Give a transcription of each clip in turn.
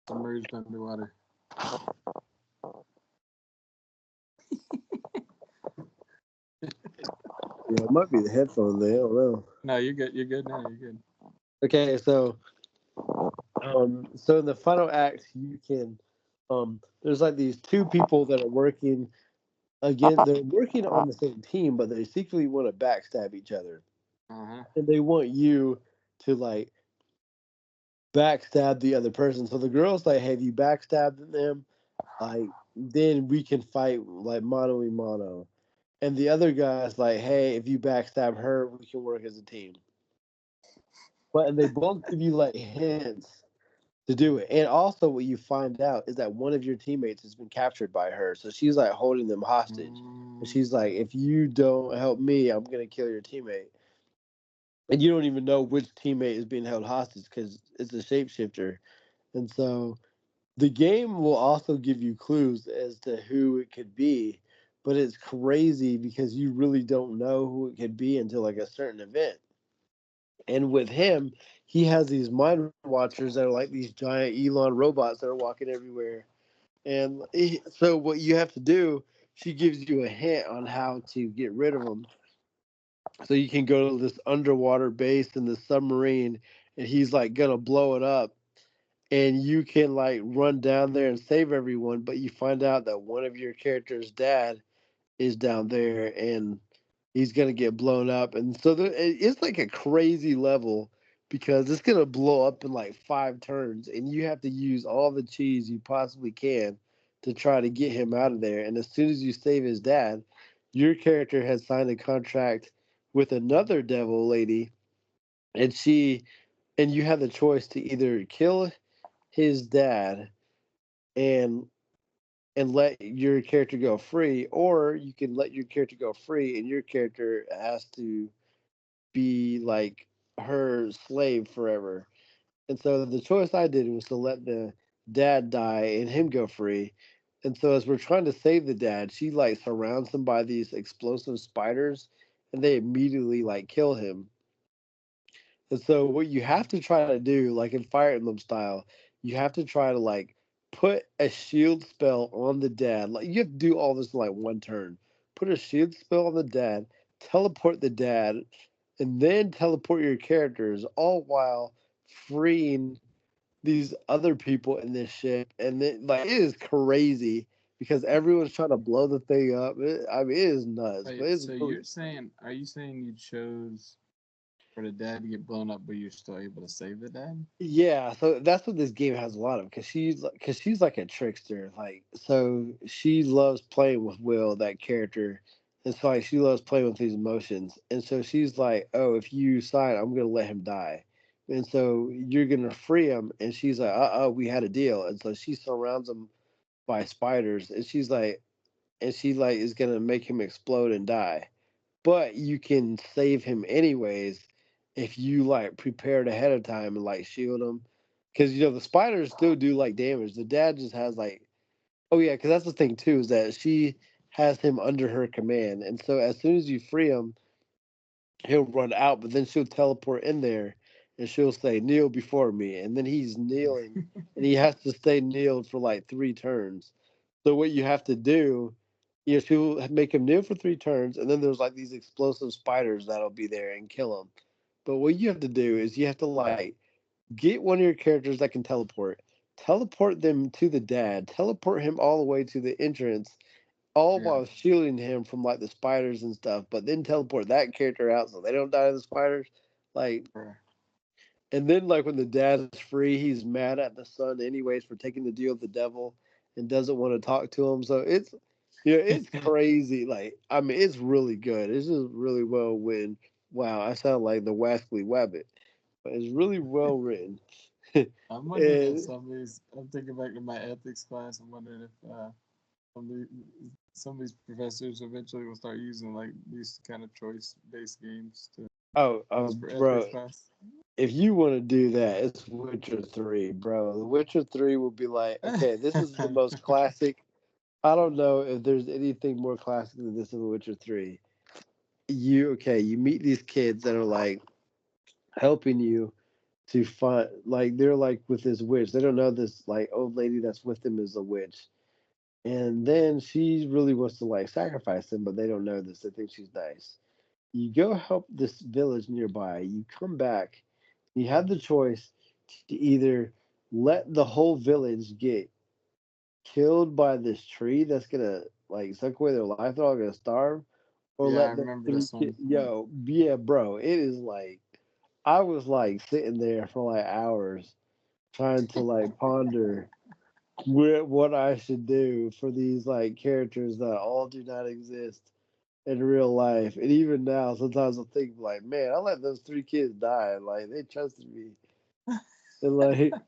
submerged underwater. Yeah, it might be the headphones. There, I don't know. No, you're good. You're good now. You're good. Okay, so in the final act, you can there's like these two people that are working again. They're working on the same team, but they secretly want to backstab each other, Uh-huh. and they want you to like backstab the other person. So the girl's like, "Hey, if you backstabbed them, like then we can fight like mano a mano." And the other guy's like, "Hey, if you backstab her, we can work as a team." But and they both give you like hints to do it. And also, what you find out is that one of your teammates has been captured by her. So she's like holding them hostage. And Mm, she's like, if you don't help me, I'm going to kill your teammate. And you don't even know which teammate is being held hostage because it's a shapeshifter. And so the game will also give you clues as to who it could be. But it's crazy because you really don't know who it could be until like a certain event. And with him, he has these mind watchers that are like these giant Elon robots that are walking everywhere. And so, what you have to do, she gives you a hint on how to get rid of them. So you can go to this underwater base in the submarine, and he's like gonna blow it up, and you can like run down there and save everyone. But you find out that one of your character's dad is down there, and he's gonna get blown up. And so it's like a crazy level because it's gonna blow up in like 5 turns, and you have to use all the cheese you possibly can to try to get him out of there. And as soon as you save his dad, your character has signed a contract with another devil lady, and you have the choice to either kill his dad and let your character go free, or you can let your character go free and your character has to be like her slave forever. And so the choice I did was to let the dad die and him go free. And so as we're trying to save the dad, she like surrounds him by these explosive spiders and they immediately like kill him. And so what you have to try to do, like in Fire Emblem style, you have to try to like put a shield spell on the dad. Like you have to do all this in like 1 turn. Put a shield spell on the dad, teleport the dad, and then teleport your characters, all while freeing these other people in this ship. And then like it is crazy because everyone's trying to blow the thing up. I mean, it is nuts, but wait, it's so really you're saying, are you saying you chose for the dad to get blown up, but you're still able to save the dad? yeah, so that's what this game has a lot of because she's like a trickster. Like so she loves playing with Will, that character. It's like she loves playing with these emotions. And so she's like, "Oh, if you sign, I'm gonna let him die." And so you're gonna free him. And she's like, we had a deal." And so she surrounds him by spiders. And she like is gonna make him explode and die. But you can save him anyways if you like prepared ahead of time and like shield him, because the spiders still do like damage. The dad just has like, oh yeah, because that's the thing too, is that she has him under her command, and so as soon as you free him, he'll run out, but then she'll teleport in there and she'll say kneel before me, and then he's kneeling and he has to stay kneeled for like 3 turns. So what you have to do, she'll make him kneel for 3 turns, and then there's like these explosive spiders that'll be there and kill him. But what you have to do is you have to like get one of your characters that can teleport them to the dad, teleport him all the way to the entrance, all Yeah. while shielding him from like the spiders and stuff, but then teleport that character out so they don't die to the spiders. Like, Bruh. and then like when the dad is free, he's mad at the son anyways for taking the deal with the devil and doesn't want to talk to him. So it's crazy. Like, I mean, it's really good. It's just really well written. Wow, I sound like the Wascally Wabbit, but it's really well written. I'm wondering if And some of these. I'm thinking back to my ethics class. I'm wondering if some of these, some of these professors eventually will start using like these kind of choice-based games to oh, use for ethics bro, class. if you want to do that, it's Witcher 3, bro. The Witcher 3 will be like, okay, this is the most classic. I don't know if there's anything more classic than this in The Witcher 3. You meet these kids that are like helping you, to find like they're like with this witch. They don't know this like old lady that's with them is a witch. And then she really wants to like sacrifice them, but they don't know this. They think she's nice. You go help this village nearby. You come back. You have the choice to either let the whole village get killed by this tree that's gonna like suck away their life. They're all gonna starve, or Yeah, I let those remember three this kids. one. Yo, yeah, bro. It is like I was like sitting there for like hours trying to like ponder what I should do for these like characters that all do not exist in real life. And even now, sometimes I think like, man, I let those three kids die. And, like they trusted me, and like,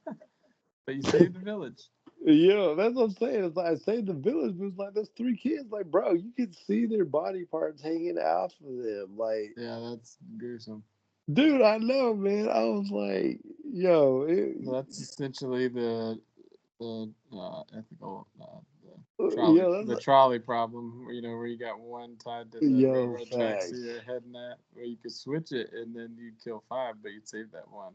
But you saved the village. yeah, that's what I'm saying. It's like I saved the village, but it's like those three kids, like, bro, you can see their body parts hanging out of them. Like, Yeah, that's gruesome. dude, I know, man. I was like, yo, Well, that's essentially the ethical yo, the that's trolley problem. Where you got one tied to the yo, railroad tracks facts. you're heading at, where you could switch it and then you'd kill five, but you'd save that one.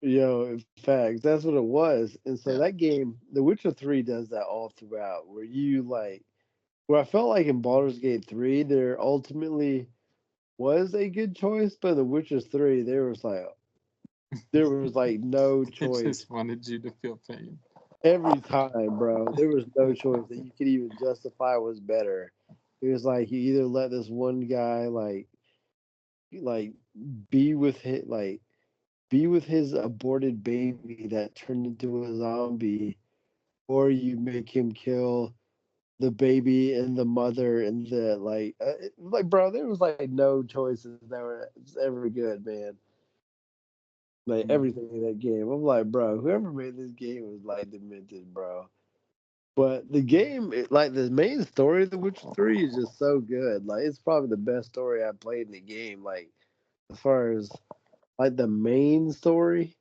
Yo, in facts, that's what it was. And so Yeah. that game, The Witcher 3 does that all throughout, where you like, where I felt like in Baldur's Gate 3, there ultimately was a good choice, but in The Witcher 3, there was like no It choice just wanted you to feel pain. every time, bro. There was no choice that you could even justify was better. It was like you either let this one guy like be with his be with his aborted baby that turned into a zombie, or you make him kill the baby and the mother and the like bro, there was like no choices that were ever good, man. Like Mm. everything in that game, I'm like, bro, whoever made this game was like demented, bro. But the game, like the main story of The Witcher 3 is just so good. Like it's probably the best story I've played in the game. Like as far as like the main story,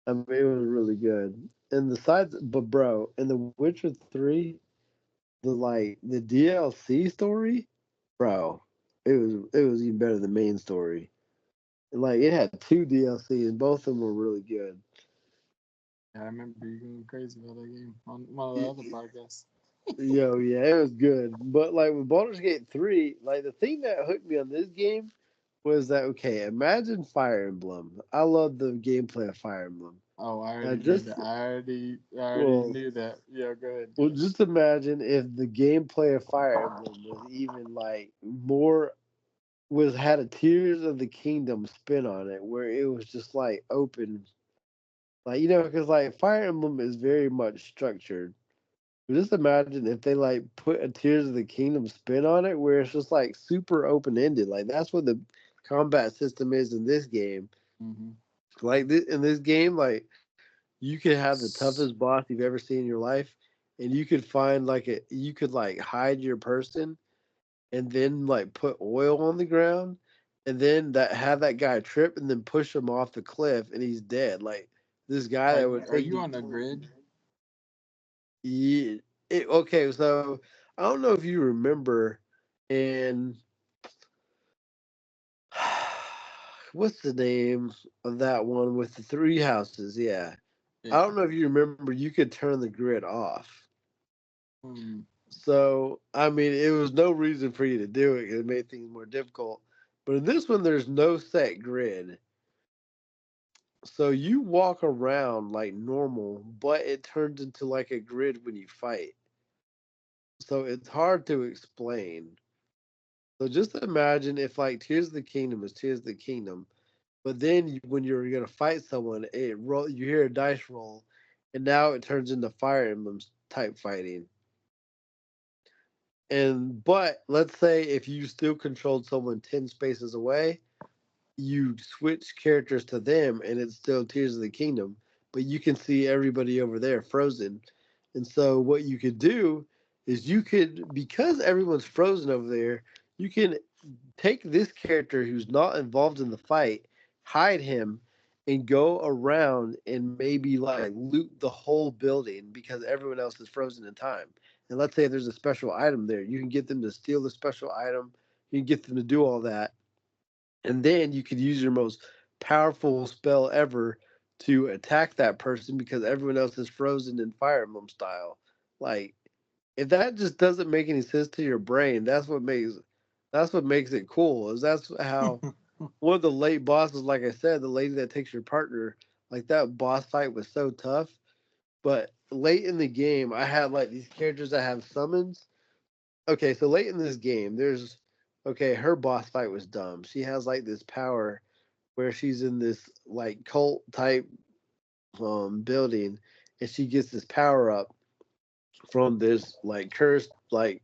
I mean, it was really good. And the sides, but bro, in The Witcher 3, the DLC story, bro, it was even better than the main story. Like it had two DLC and both of them were really good. Yeah, I remember you going crazy about that game on one of the Y- other podcasts. Yo, yeah, it was good. But like with Baldur's Gate 3, like the thing that hooked me on this game was that okay, imagine Fire Emblem. I love the gameplay of Fire Emblem. Oh, I Now already knew just that. I already well, knew that. Yeah, go ahead. well, just imagine if the gameplay of Fire Emblem was even like more was had a Tears of the Kingdom spin on it, where it was just like open, like because like Fire Emblem is very much structured. But just imagine if they like put a Tears of the Kingdom spin on it, where it's just like super open ended. Like that's what the combat system is in this game. Hmm. Like in this game, like you could have the toughest boss you've ever seen in your life, and you could find you could like hide your person and then like put oil on the ground and then that have that guy trip and then push him off the cliff and he's dead. Like this guy Are that you, would are take you you. on a grid? Yeah, okay, so I don't know if you remember in what's the name of that one with the three houses? Yeah. I Yeah. don't know if you remember you could turn the grid off. Hmm. So, I mean, it was no reason for you to do it. It made things more difficult. But in this one, there's no set grid. So you walk around like normal, but it turns into like a grid when you fight. So it's hard to explain. So just imagine if like Tears of the Kingdom is Tears of the Kingdom, but then when you're gonna fight someone, you hear a dice roll, and now it turns into Fire Emblem type fighting. And but let's say if you still controlled someone 10 spaces away, you switch characters to them and it's still Tears of the Kingdom, but you can see everybody over there frozen. And so what you could do is because everyone's frozen over there, you can take this character who's not involved in the fight, hide him, and go around and maybe like loot the whole building because everyone else is frozen in time. And let's say there's a special item there, you can get them to steal the special item, you can get them to do all that, and then you could use your most powerful spell ever to attack that person because everyone else is frozen in Fire Emblem style. Like, if that just doesn't make any sense to your brain, that's what makes it cool. Is that's how one of the late bosses, like I said, the lady that takes your partner, like that boss fight was so tough. But late in the game, I had like these characters that have summons. Okay, so late in this game, there's okay, her boss fight was dumb. She has like this power where she's in this like cult type building, and she gets this power up from this like cursed like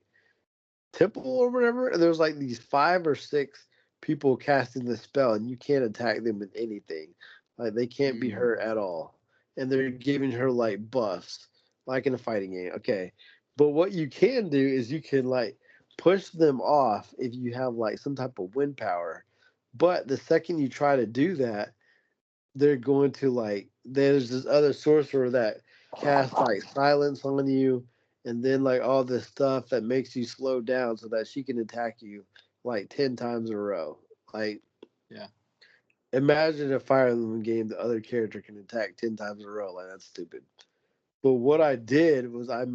temple or whatever. And there's like these 5 or 6 people casting the spell, and you can't attack them with anything. Like they can't be Mm. hurt at all, and they're giving her like buffs, like in a fighting game. Okay, but what you can do is you can like push them off if you have like some type of wind power. But the second you try to do that, they're going to like there's this other sorcerer that casts like silence on you and then like all this stuff that makes you slow down so that she can attack you like 10 times in a row. Like Yeah. imagine a Fire Emblem game the other character can attack 10 times in a row. Like that's stupid. But what I did was I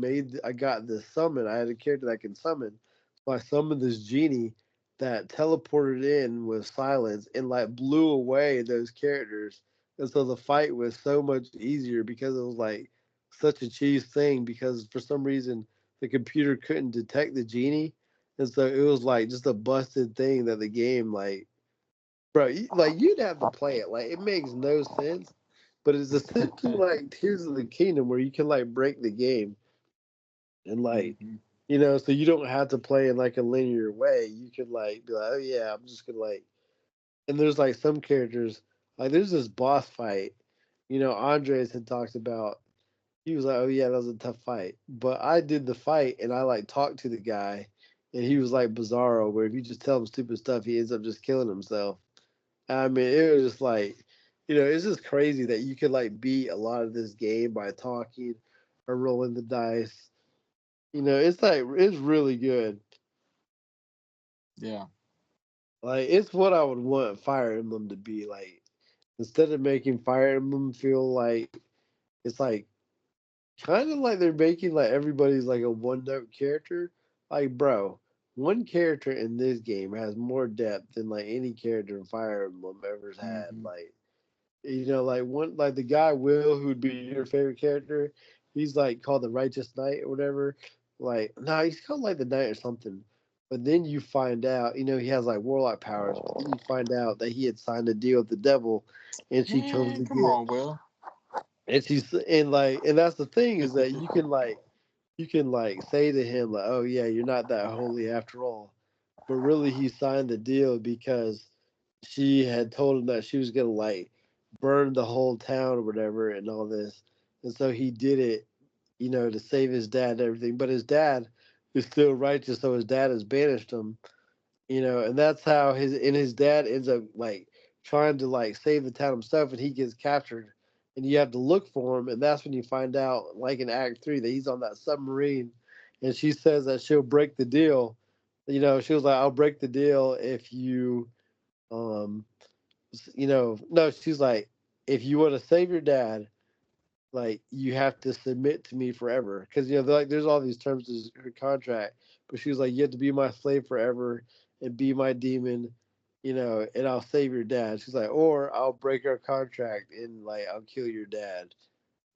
got this summon. I had a character that can summon. So I summoned this genie that teleported in with silence and like blew away those characters. And so the fight was so much easier because it was like such a cheese thing because for some reason the computer couldn't detect the genie. And so it was like just a busted thing that the game like bro, like you'd have to play it. Like it makes no sense, but it's essentially like Tears of the Kingdom where you can like break the game and like Hmm. so you don't have to play in like a linear way. You could like be like, oh yeah, I'm just gonna like. And there's like some characters like there's this boss fight. Andres had talked about. He was like, oh yeah, that was a tough fight. But I did the fight and I like talked to the guy, and he was like Bizarro, where if you just tell him stupid stuff, he ends up just killing himself. I mean, it was just like, it's just crazy that you could like beat a lot of this game by talking or rolling the dice. It's like it's really good. Yeah. Like it's what I would want Fire Emblem to be like. Instead of making Fire Emblem feel like it's like kind of like they're making like everybody's like a one note character. Like, bro, one character in this game has more depth than like any character in Fire Emblem ever's had. Hmm. Like one, like the guy Will, who'd be your favorite character, he's like called the Righteous Knight or whatever. Like, no, he's called like the Knight or something. But then you find out, he has like warlock powers. But then you find out that he had signed a deal with the devil, and she comes Man, to come get, on, Will. and that's the thing is that you can say to him like, oh yeah, you're not that holy after all, but really he signed the deal because she had told him that she was gonna like burn the whole town or whatever and all this, and so he did it, to save his dad and everything. But his dad is still righteous, so his dad has banished him, and that's how his dad ends up like trying to like save the town himself, and he gets captured, and you have to look for him, and that's when you find out, like in Act 3, that he's on that submarine, and she says that she'll break the deal. She was like, "I'll break the deal if you, um, no, she's like, if you want to save your dad, like you have to submit to me forever because like there's all these terms in her contract, but she was like you have to be my slave forever and be my demon, and I'll save your dad. She's like, or I'll break our contract and like I'll kill your dad.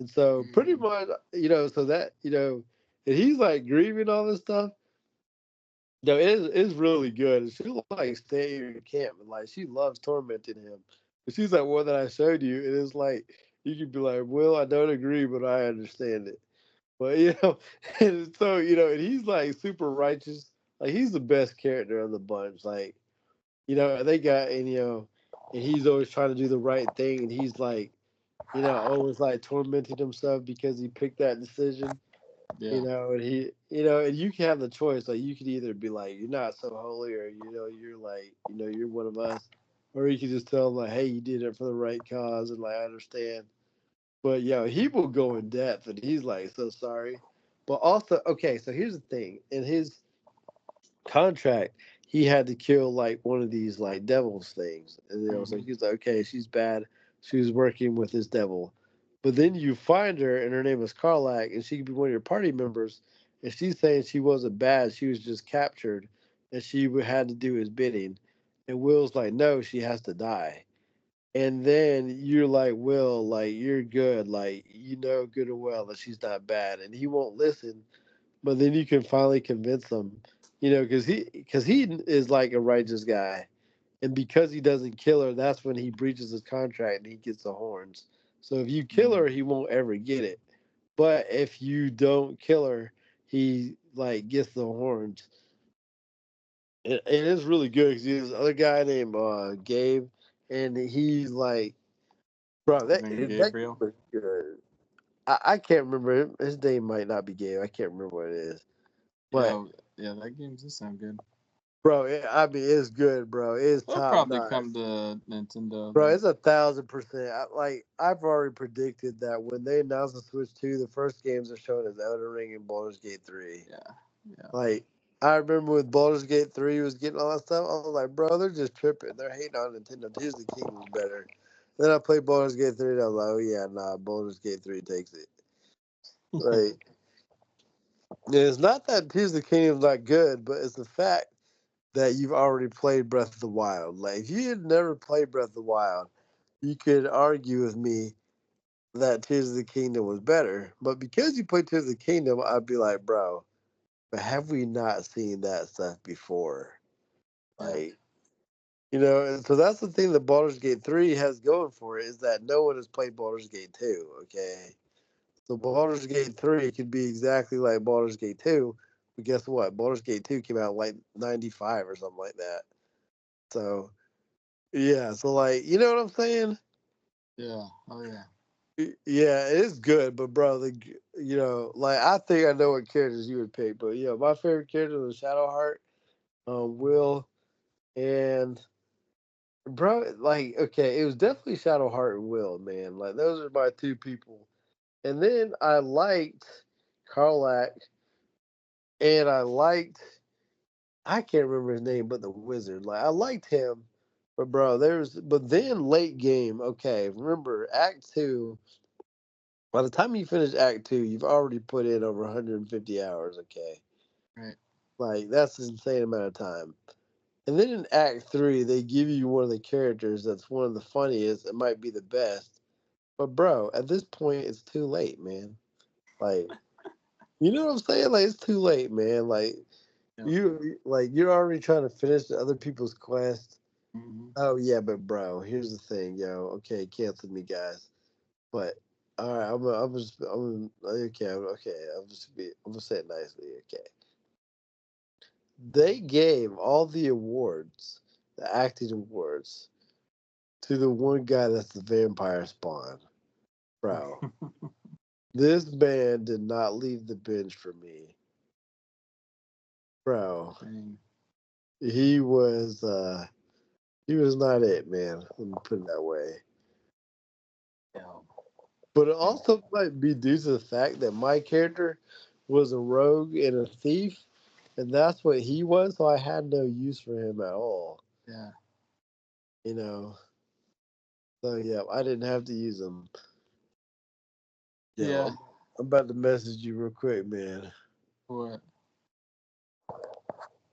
And so pretty Mm. much, so that and he's like grieving all this stuff. No, it's really good. And she'll like stay at your camp and like she loves tormenting him. But she's like one that I showed you, and it's like you could be like, "Well, I don't agree, but I understand it." But and so and he's like super righteous. Like he's the best character of the bunch. Like they got and he's always trying to do the right thing, and he's like always like tormenting himself because he picked that decision. Yeah. And and you can have the choice. Like, you could either be like, you're not so holy, or, you're like, you're one of us. Or you can just tell them, like, hey, you did it for the right cause, and, like, I understand. But, he will go in depth, and he's like, so sorry. But also, okay, so here's the thing. In his contract, he had to kill, like, one of these, like, devils things. And, so Hmm. he was like, okay, she's bad. she was working with this devil. But then you find her, and her name is Karlak, and she could be one of your party members. And she's saying she wasn't bad; she was just captured, and she had to do his bidding. And Will's like, no, she has to die. And then you're like, Will, like you're good, like you know good and well that she's not bad, and he won't listen. But then you can finally convince him, because he is like a righteous guy, and because he doesn't kill her, that's when he breaches his contract and he gets the horns. So if you kill her, he won't ever get it. But if you don't kill her, he like gets the horns. It is really good because there's this other guy named Gabe, and he's like, bro, His that name that game Gabriel. was good. I can't remember his name. Might not be Gabe. I can't remember what it is. But Yeah, yeah, that game just sound good. bro, I mean, it's good, bro. It's It'll top probably notch. come to Nintendo. Bro, Like, it's 1,000%. I've already predicted that when they announce the Switch 2, the first games are shown as Elden Ring and Baldur's Gate 3. yeah, yeah. Like, I remember when Baldur's Gate 3 was getting all that stuff, I was like, bro, they're just tripping. They're hating on Nintendo. Tears of the Kingdom's better. Then I played Baldur's Gate 3, and I was like, oh yeah, nah, Baldur's Gate 3 takes it. Like, it's not that Tears of the Kingdom's not good, but it's the fact that you've already played Breath of the Wild. Like, if you had never played Breath of the Wild, you could argue with me that Tears of the Kingdom was better. But because you played Tears of the Kingdom, I'd be like, bro, but have we not seen that stuff before? Yeah, Like, and so that's the thing that Baldur's Gate 3 has going for it is that no one has played Baldur's Gate 2, okay? So Baldur's Gate 3 could be exactly like Baldur's Gate 2, but guess what? Baldur's Gate 2 came out like 95 or something like that. So, yeah, so like, you know what I'm saying? yeah, oh yeah. Yeah, it is good, but bro, like I think I know what characters you would pick, but my favorite character was Shadowheart, Will, and bro, like okay, it was definitely Shadowheart and Will, man. Like those are my two people, and then I liked Karlak, and I can't remember his name, but the wizard, like I liked him, but bro, but then late game, okay, remember Act 2. By the time you finish Act 2, you've already put in over 150 hours, okay? Right. Like, that's an insane amount of time. And then in Act 3, they give you one of the characters that's one of the funniest. It might be the best. But, bro, at this point, it's too late, man. Like, you know what I'm saying? Like, it's too late, man. Like, Yeah. you're already trying to finish the other people's quest. Mm-hmm. Oh, yeah, but, bro, here's the thing, yo. Okay, cancel me, guys. But all right, okay. I'm gonna say it nicely. Okay, they gave all the awards, the acting awards, to the one guy that's the vampire spawn, bro. This man did not leave the bench for me, bro. Dang. He was uh he was not it, man. Let me put it that way. Yeah. But it Yeah. also might be due to the fact that my character was a rogue and a thief, and that's what he was. So I had no use for him at all. Yeah. You know. So yeah, I didn't have to use him. Yeah. I'm about to message you real quick, man. What?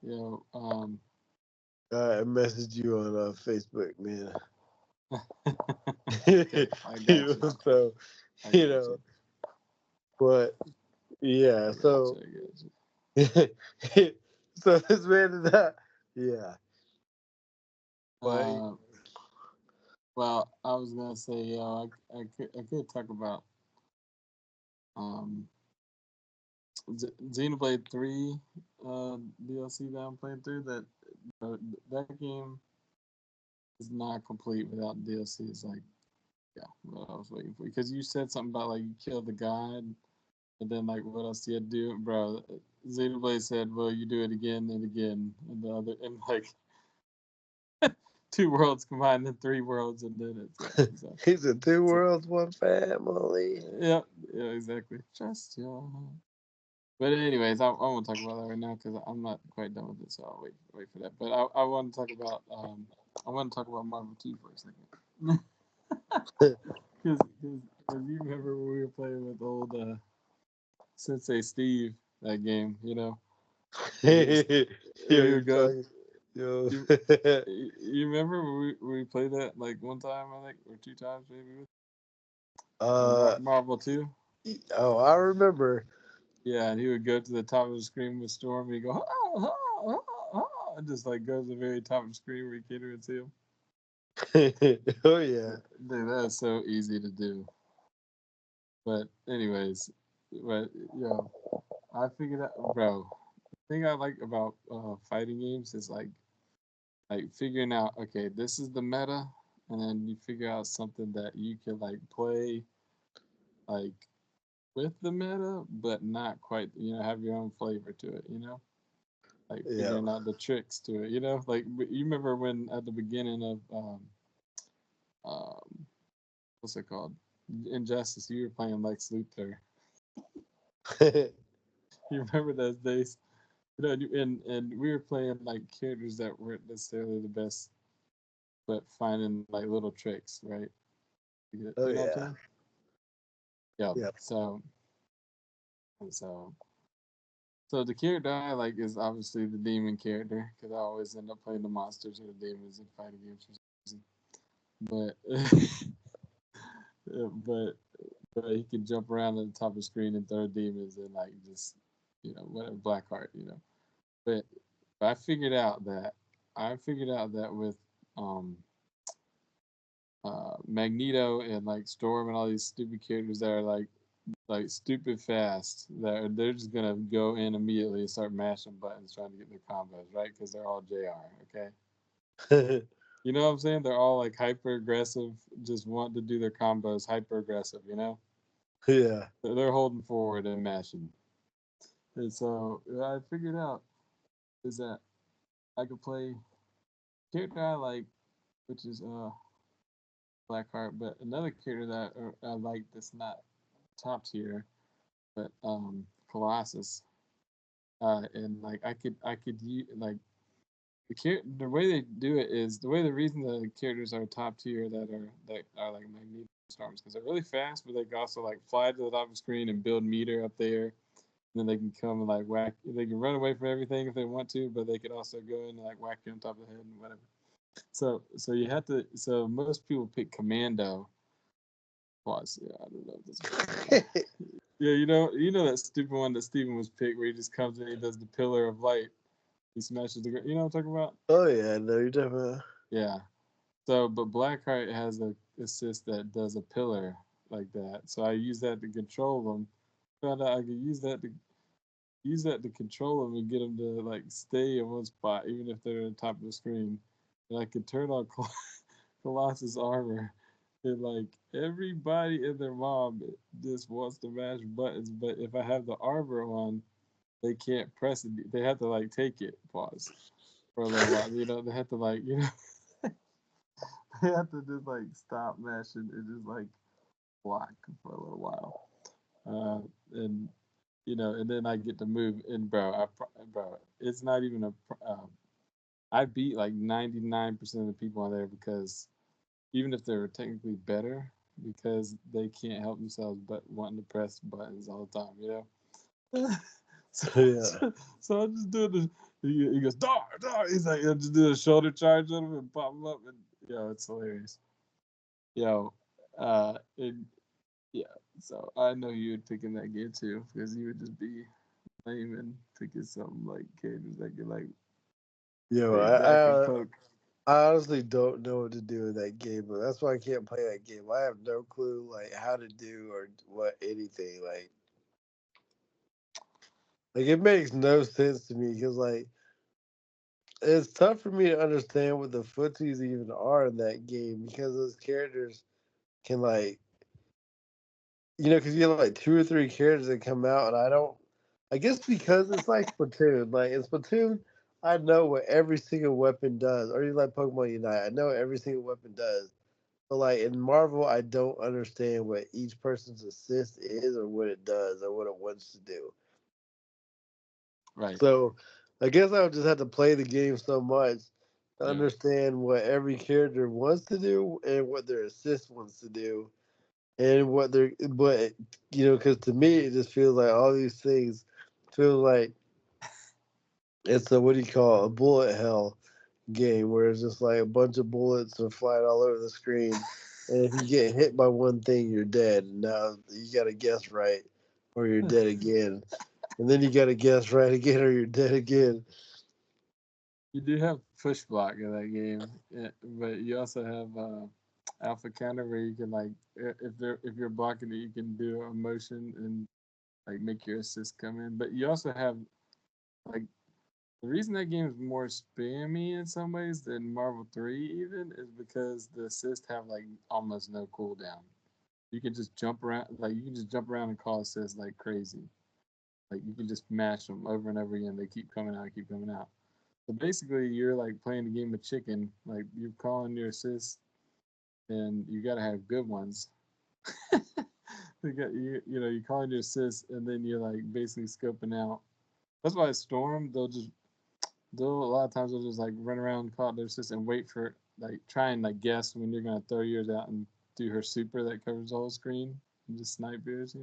Yo. I messaged you on Facebook, man. Okay. I got you. So I you got know, you. but yeah, I got you. so I got you. so this man is that. Yeah, but Uh, well, I was gonna say, I could talk about um Xenoblade 3 DLC that I'm playing through. Uh, that game is not complete without DLC. It's like, yeah, what I was waiting for, because you said something about like you killed the god, and then like what else do you do, bro? Xenoblade said, well, you do it again and again, and the other, and like two worlds combined in three worlds, and then it's so. he's a two So worlds, one family. yeah, yeah, exactly. Just your heart. But anyways, I won't talk about that right now because I'm not quite done with it, so I'll wait for that. But I want to talk about I want to talk about Marvel 2 for a second. Because you remember when we were playing with old Sensei Steve that game, you know? Yo, We you're would go. talking. Yo. You, you remember when we played that like one time, I think, or two times maybe? Marvel 2? Oh, I remember. Yeah, and he would go to the top of the screen with Storm and he'd go, oh, oh, oh, oh, and just like go to the very top of the screen where you can't even see him. Oh yeah. Dude, that is so easy to do. But anyways, I figured out, bro. The thing I like about fighting games is like figuring out, okay, this is the meta, and then you figure out something that you can like play like with the meta, but not quite, have your own flavor to it, like Yeah. figuring out the tricks to it, like you remember when at the beginning of um what's it called, Injustice, you were playing Lex Luthor. You remember those days? And we were playing like characters that weren't necessarily the best, but finding like little tricks, right? Oh You know what I'm yeah. saying? Yeah. Yep. So so the character I like is obviously the demon character because I always end up playing the monsters or the demons in fighting games for some reason. But but he can jump around at the top of the screen and throw demons and like just whatever, Blackheart. But I figured out that with um Magneto and like Storm and all these stupid characters that are like stupid fast, that they're just gonna go in immediately and start mashing buttons trying to get their combos right because they're all JR. Okay, you know what I'm saying? They're all like hyper aggressive, just want to do their combos hyper aggressive. Yeah. They're holding forward and mashing. And so what I figured out is that I could play character I like, which is Blackheart, but another character that I like that's not top tier, but Colossus. And like I could use like the way they do it is the reason the characters are top tier that are like Magneto Storms because they're really fast, but they can also like fly to the top of the screen and build meter up there. And then they can come and like whack. They can run away from everything if they want to, but they could also go in and like whack you on top of the head and whatever. So you have to. So most people pick Commando. Pause. Yeah, I don't know if this. Yeah, you know that stupid one that Steven was picked where he just comes in, he does the pillar of light, he smashes the ground. You know what I'm talking about? Oh yeah. No, you're definitely. Yeah. So, but Blackheart has a assist that does a pillar like that. So I use that to control them. Found out I could use that to control them and get them to like stay in one spot, even if they're on top of the screen. And I could turn on Colossus armor. And like everybody and their mom just wants to mash buttons, but if I have the armor on, they can't press it. They have to like take it, pause for a little while. They have to like they have to just like stop mashing and just like block for a little while. And and then I get to move. And bro, it's not even a. I beat like 99% of the people on there because even if they're technically better, because they can't help themselves but wanting to press buttons all the time. so, Yeah. so I just do the. He goes, dar, dar. He's like, I just do a shoulder charge on him and pop him up, and it's hilarious. Yo, and yeah, so I know you would pick in that game too because you would just be lame and picking something like characters that could like Yo, take back and poke. I honestly don't know what to do in that game, but that's why I can't play that game. I have no clue like how to do or what anything like it makes no sense to me because like it's tough for me to understand what the footsies even are in that game because those characters can like because you have like two or three characters that come out and I don't. I guess because it's like Splatoon. Like in Splatoon, I know what every single weapon does. Or you like Pokemon Unite, I know what every single weapon does. But like in Marvel, I don't understand what each person's assist is or what it does or what it wants to do. Right. So I guess I would just have to play the game so much understand what every character wants to do and what their assist wants to do, and but because to me it just feels like all these things feel like it's a what do you call it, a bullet hell game where it's just like a bunch of bullets are flying all over the screen, and if you get hit by one thing, you're dead. Now you got to guess right, or you're dead again, and then you got to guess right again, or you're dead again. You do have push block in that game, but you also have alpha counter where you can like if you're blocking it, you can do a motion and like make your assist come in. But you also have like the reason that game is more spammy in some ways than Marvel 3 even is because the assists have like almost no cooldown. You can just jump around, like you can just jump around and call assists like crazy. Like you can just mash them over and over again. They keep coming out, keep coming out. So basically, you're like playing a game of chicken. Like you're calling your assists, and you gotta have good ones. You calling your assists, and then you're like basically scoping out. That's why Storm, they'll a lot of times they'll just like run around, call out their assists, and wait for like try and like guess when you're gonna throw yours out and do her super that covers the whole screen and just snipe yours.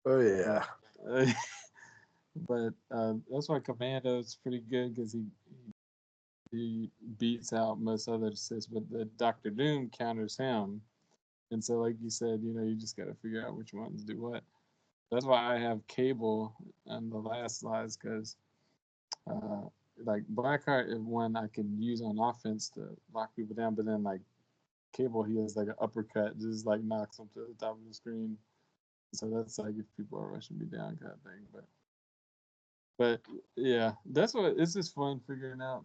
Oh But yeah. that's why Commando's pretty good because he beats out most other assists, but the Doctor Doom counters him. And so, like you said, you just got to figure out which ones do what. That's why I have Cable on the last slides because, uh, like, Blackheart is one I can use on offense to lock people down, but then, like, Cable, he has like an uppercut, just like knocks them to the top of the screen. So that's like if people are rushing me down kind of thing. But yeah, that's what it's just fun figuring out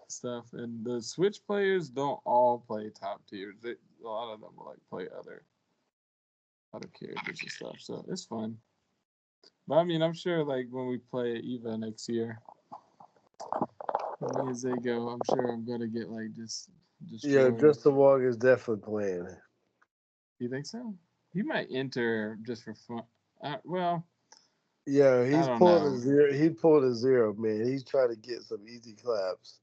stuff. And the Switch players don't all play top tiers. A lot of them will like play other characters and stuff. So it's fun. But I mean, I'm sure like when we play Eva next year, me and Zay go, I'm sure I'm gonna get like just Yeah, destroyed. Justin Wong is definitely playing. You think so? He might enter just for fun. Well, Yeah, I he's don't pulling a know. zero. He pulled a zero, man. He's trying to get some easy claps.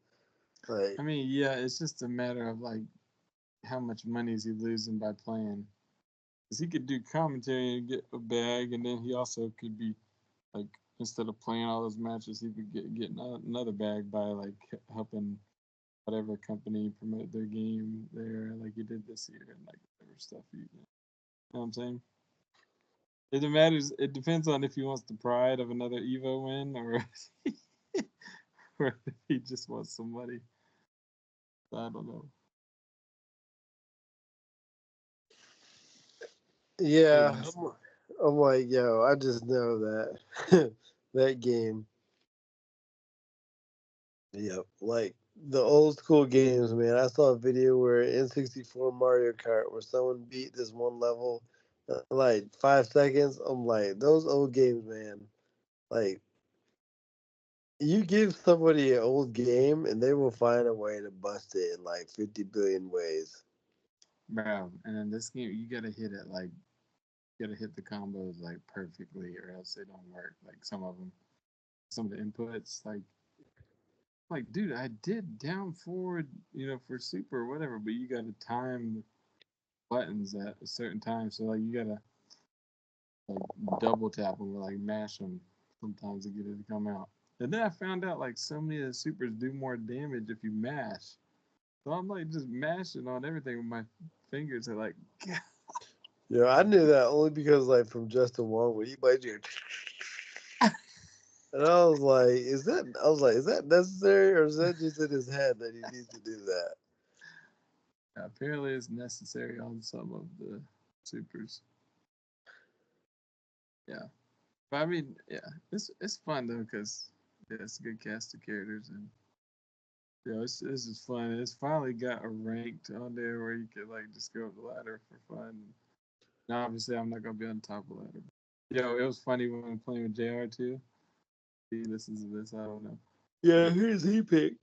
Like, I mean, yeah, it's just a matter of like how much money is he losing by playing. Because he could do commentary and get a bag, and then he also could be like instead of playing all those matches, he could get another bag by like helping whatever company promote their game there, like he did this year, and like whatever stuff you know what I'm saying. It matters. It depends on if he wants the pride of another Evo win or or if he just wants some money. I don't know. yeah, Anyways, I'm like, yo, I just know that that game. Yep, like the old school games, man. I saw a video where N64 Mario Kart, where someone beat this one level in like 5 seconds. I'm like, those old games, man. Like, you give somebody an old game, and they will find a way to bust it in like 50 billion ways. bro, and in this game you gotta hit it like you gotta hit the combos like perfectly, or else they don't work. Like some of them, some of the inputs, like dude, I did down forward, for super or whatever, but you gotta time buttons at a certain time. So like you gotta like double tap them or like mash them sometimes to get it to come out. And then I found out like so many of the supers do more damage if you mash. So I'm like just mashing on everything with my fingers. Are like, Yeah, I knew that only because like from Justin Wong when he played you, and I was like, is that necessary or is that just in his head that he needs to do that? apparently it's necessary on some of the supers. Yeah, but I mean, yeah, it's fun though because it's a good cast of characters and this is fun. It's finally got a ranked on there where you could like just go up the ladder for fun. Now, obviously, I'm not gonna be on top of the ladder. It was funny when I'm playing with JR too. He listens to this. I don't know. Yeah, But, who's he pick?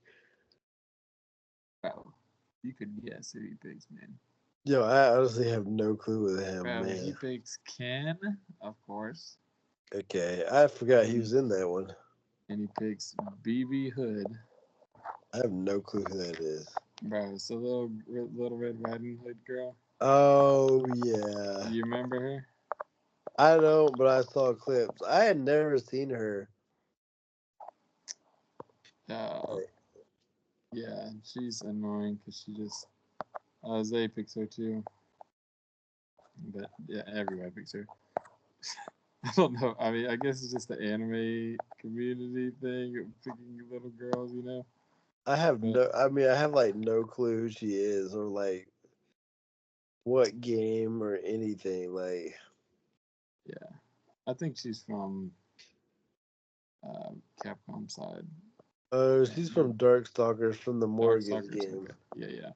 wow, you could guess who he picks, man. Yo, I honestly have no clue with him, Bro, he man. picks Ken, of course, Okay, I forgot he and was in that one. and he picks BB Hood. I have no clue who that is. Bro, it's the little Red Riding Hood girl. Oh yeah, You remember her? I don't, but I saw clips. I had never seen her. Uh, yeah, she's annoying because she just Zay picks her too, but yeah, everybody picks her. I don't know. I mean, I guess it's just the anime community thing of picking little girls, you know. I have But no. I mean, I have like no clue who she is or like what game or anything. Like, yeah, I think she's from Capcom side. oh, she's from Darkstalkers from the Morgan Darkstalkers. game. Okay, yeah, yeah.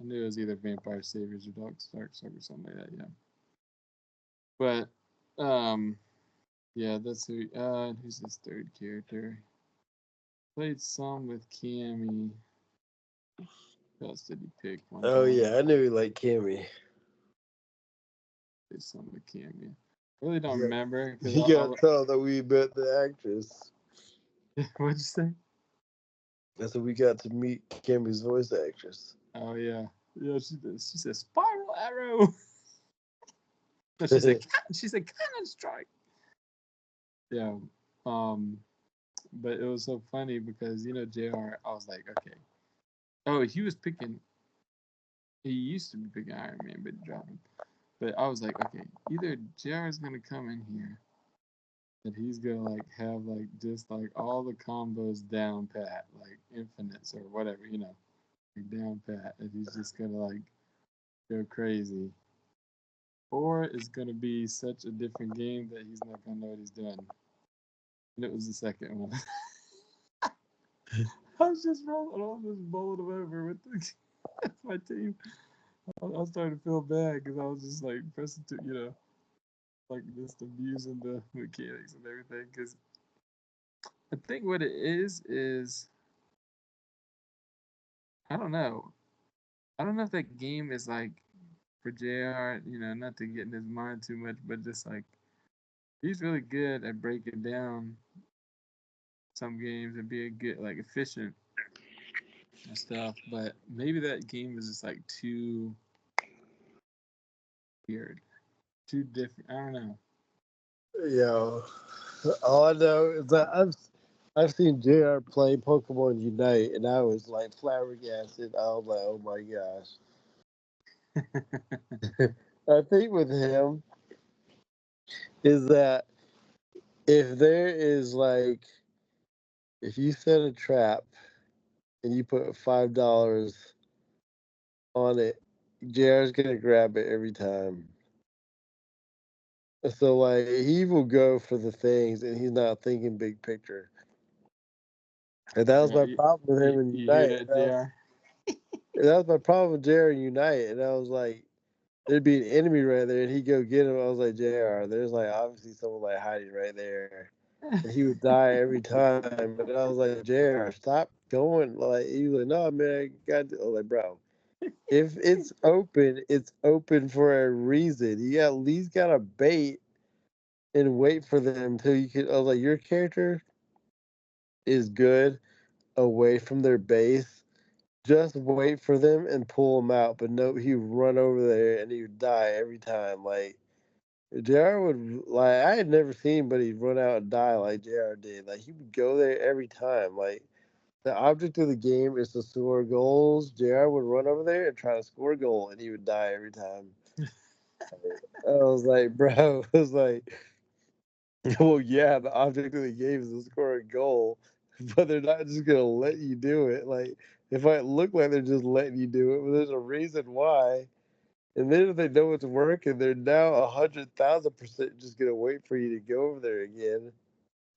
I knew it was either Vampire Saviors or Darkstalkers, something like that. Yeah, but yeah, that's who. Who's this third character? Played some with Cammy. Who else did he pick one Oh time? yeah, I knew he liked Cammy. Played some with Cammy. I really don't Yeah, remember because you gotta tell that we met the actress. what'd you say? That's when we got to meet Cammy's voice actress. Oh yeah, yeah. She said spiral arrow. No, she said cannon strike. Yeah. Um. But it was so funny because Jr. I was like, okay. Oh, he was picking. He used to be picking Iron Man, but he dropped him. But I was like, okay, either Jr. is gonna come in here and he's gonna like have like just like all the combos down pat, like infinites or whatever, like down pat, and he's just gonna like go crazy. Or it's gonna be such a different game that he's not gonna know what he's doing. And it was the second one. I was just rolling, I was just bowling him over with my team. I was starting to feel bad because I was just like pressing to, like just abusing the mechanics and everything. Because I think what it is I don't know. I don't know if that game is like for JR, not to get in his mind too much, but just like he's really good at breaking down some games and being good, like efficient and stuff. But maybe that game is just like too weird, too different. I don't know. Yo, all I know is that I've seen JR play Pokemon Unite, and I was like flabbergasted. I was like, oh my gosh. I think with him is that if there is like if you set a trap and you put $5 on it, JR's gonna grab it every time. So like he will go for the things, and he's not thinking big picture. And that was Yeah, my problem with him in you hear Unite. that, JR? That was my problem with JR in Unite. And I was like, there'd be an enemy right there, and he'd go get him. I was like, JR, there's like obviously someone like hiding right there. And he would die every time. But I was like, JR, stop going. Like he was like, no man, I got to. I was like, bro, if it's open for a reason. You at least gotta bait and wait for them until you can. I was like, your character is good away from their base. Just wait for them and pull them out. But no, he would run over there and he would die every time. Like JR would like I had never seen anybody run out and die like JR did. Like he would go there every time. Like the object of the game is to score goals. JR would run over there and try to score a goal, and he would die every time. I was like, bro, I was like, well, yeah, the object of the game is to score a goal, but they're not just gonna let you do it. Like it might look like they're just letting you do it, but there's a reason why. And then if they know it's working, they're now 100,000% just gonna wait for you to go over there again.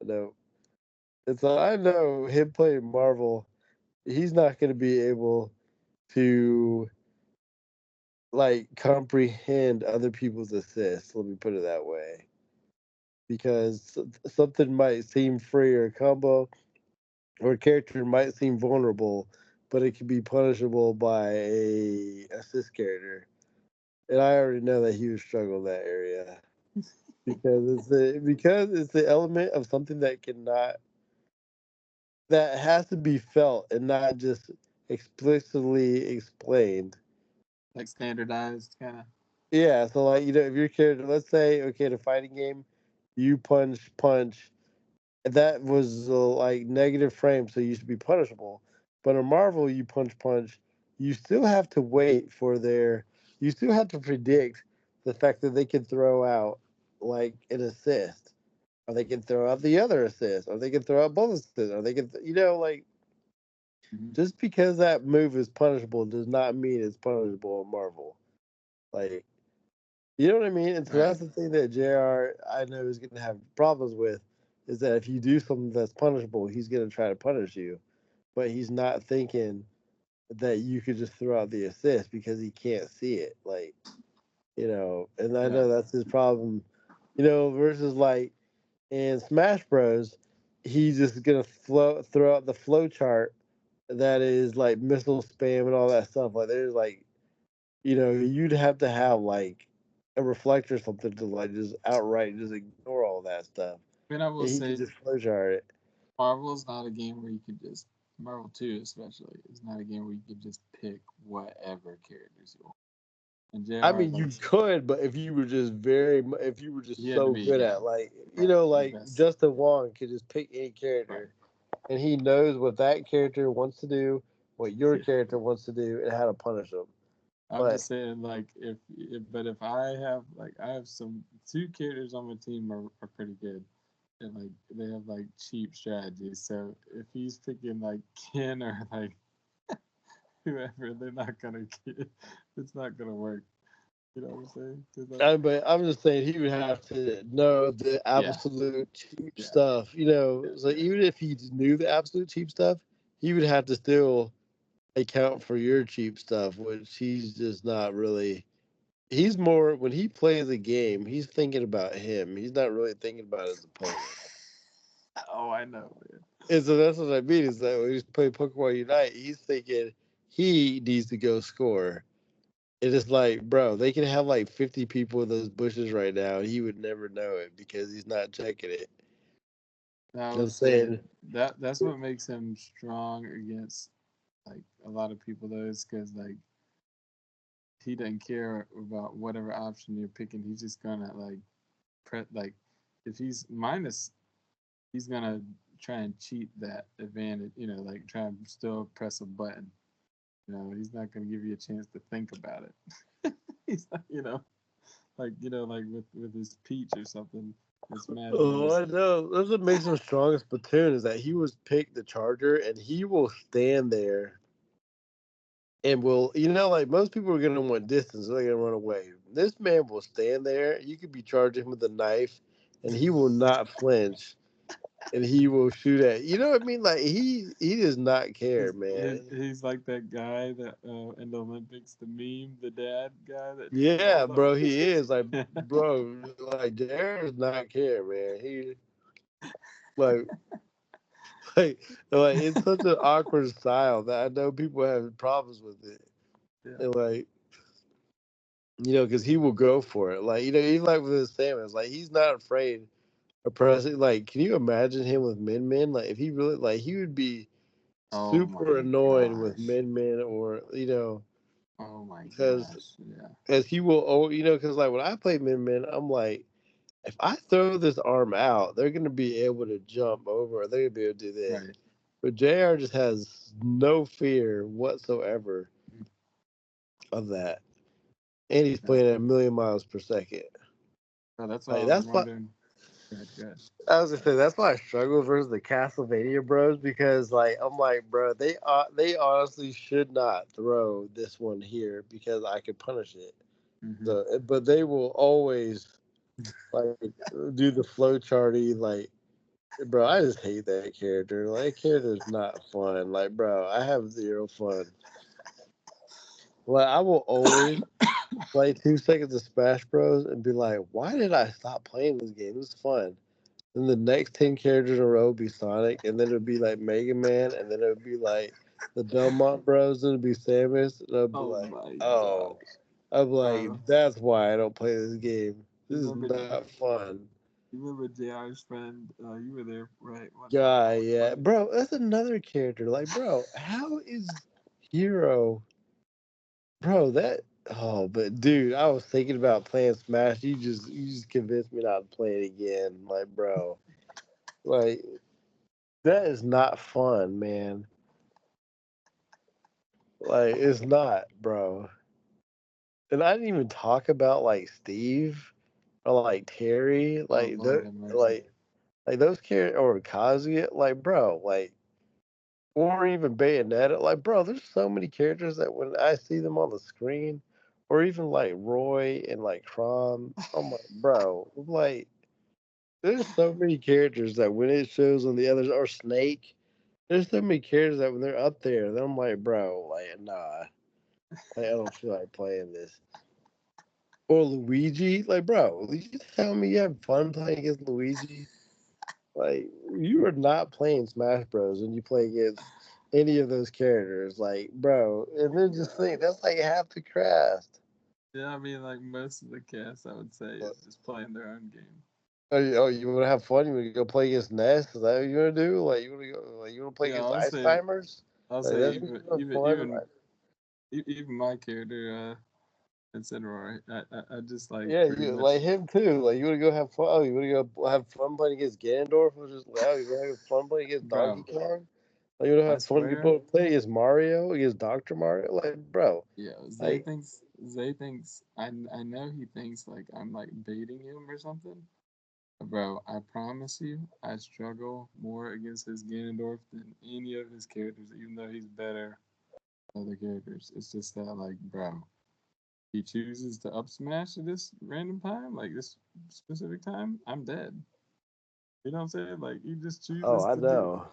No, and so I know him playing Marvel, he's not gonna be able to like comprehend other people's assists. Let me put it that way, because something might seem free or combo, or a character might seem vulnerable, but it can be punishable by a assist character. And I already know that he would struggle in that area because it's the element of something that cannot that has to be felt and not just explicitly explained. Like standardized kind of. Yeah, so like if your character, let's say, okay, in a fighting game, you punch, that was like negative frame, so you should be punishable. But in Marvel, you punch, you still have to wait for you still have to predict the fact that they can throw out like an assist, or they can throw out the other assist, or they can throw out both assists, or they can, like Mhm. just because that move is punishable does not mean it's punishable in Marvel. Like, you know what I mean? And so Right. that's the thing that JR I know is going to have problems with is that if you do something that's punishable, he's going to try to punish you, but he's not thinking that you could just throw out the assist because he can't see it. Like, and I Yeah. know that's his problem, versus like in Smash Bros, he's just going to throw out the flow chart that is like missile spam and all that stuff. Like, there's like, you'd have to have like a reflector or something to like just outright just ignore all that stuff. I mean, I will And he could say just flowchart it. Marvel is not a game where you could just Marvel 2 especially is not a game where you could just pick whatever characters you want. And I JR mean, like you could, but if you were just if you were he just had to so be good at like, right the like best. Justin Wong could just pick any Right. character, and he knows what that character wants to do, what your Yeah. character wants to do, and how to punish them. I'm But just saying like if I have like I have some two characters on my team are pretty good. And like they have like cheap strategies. So if he's picking like Ken or like whoever, they're not gonna get. It's not gonna work. You know what I'm saying? 'Cause, like, but I'm just saying he would have to know the yeah, absolute cheap yeah, stuff, yeah, So yeah. even if he knew the absolute cheap stuff, he would have to still account for your cheap stuff, which he's just not really. He's more when he plays a game, he's thinking about him. He's not really thinking about his opponent. Oh, I know, man. And so that's what I mean is that when he's playing Pokemon Unite, he's thinking he needs to go score. And it's like, bro, they can have like 50 people in those bushes right now, and he would never know it because he's not checking it. I I'm would say saying, that's what makes him strong against like a lot of people though, is because like he doesn't care about whatever option you're picking. He's just gonna like like if he's minus, he's gonna try and cheat that advantage. You know, like try and still press a button. You know, he's not gonna give you a chance to think about it. He's not, like with his peach or something. In Smash oh, Bros. I know. That's what makes him strong as Splatoon is that he was picked the charger, and he will stand there and will, like most people are going to want distance, so they're going to run away. This man will stand there. You could be charging him with a knife, and he will not flinch, and he will shoot at. You know what I mean? Like he does not care, man. He's like that guy that in the Olympics, the meme, the dad guy that Yeah, falls bro, off. he is like, bro, like Jared does not care, man. He like like it's such an awkward style that I know people have problems with it, Yeah. and like. Because he will go for it. Like, even like with his Samus, like he's not afraid of pressing. Like, can you imagine him with Min Min? Like, if he really like, he would be Oh super my annoying with gosh. Min Min, or Oh my because gosh. Yeah. as he will, because like when I play Min Min, I'm like, if I throw this arm out, they're gonna be able to jump over. They're gonna be able to do this. Right. But Jr. just has no fear whatsoever of that, and he's Yeah. playing at a million miles per second. So that's why I Like was that's why wondering. Good. Good. I was gonna say that's why I struggle versus the Castlevania Bros because like I'm like, bro, they honestly should not throw this one here because I could punish it. Mm-hmm. So, but they will always like do the flow charty. Like, bro, I just hate that character. Like, that character is not fun. Like, bro, I have zero fun. Like, I will always play 2 seconds of Smash Bros and be like, why did I stop playing this game? It was fun. Then the next 10 characters in a row would be Sonic, and then it would be like Mega Man, and then it would be like the Belmont Bros, and it would be Samus, and I'd be Oh like, my oh, gosh. I'm like, Bro. that's why I don't play this game. You This is remember not fun. You remember JR's friend? You were there, right? One time Guy, I was yeah, playing. bro, that's another character. Like, bro, how is Hero, bro? That but dude, I was thinking about playing Smash. You just convinced me not to play it again. Like, bro, like that is not fun, man. Like, it's not, bro. And I didn't even talk about like Steve or like Terry, Oh like Lord the have mercy. like those characters or Kazuya, like, bro, like, or even Bayonetta, like, bro. There's so many characters that when I see them on the screen, or even like Roy and like Crom, I'm like, bro, like, there's so many characters that when it shows on the others or Snake, there's so many characters that when they're up there, then I'm like, bro, like, nah, like, I don't feel like playing this. Or Luigi, like, bro, you tell me you have fun playing against Luigi? Like, you are not playing Smash Bros. When you play against any of those characters, like, bro. And then just think that's like half the cast. Yeah, I mean, like most of the cast, I would say, is just playing their own game. You want to have fun? You want to go play against Ness? Is that what you want to do? Like, you want to go? Like, you want to play Yeah, against Icetimers? I'll Like, say that's even not even fun. even even my character, Incineroar, I just like Yeah, pretty you much. like him too. Like, you want to go have fun? Oh, you want to go have fun playing against Ganondorf? Or just oh, you want to have fun playing against Donkey Bro, Kong? Like, you want to I have fun swear, play against Mario, against Doctor Mario? Like, bro, yeah, like. Zay thinks I know he thinks like I'm like baiting him or something. Bro, I promise you, I struggle more against his Ganondorf than any of his characters, even though he's better than other characters. It's just that, like, bro, he chooses to up smash at this random time, like this specific time, I'm dead. You know what I'm saying? Like, he just Oh, chooses I to do. know.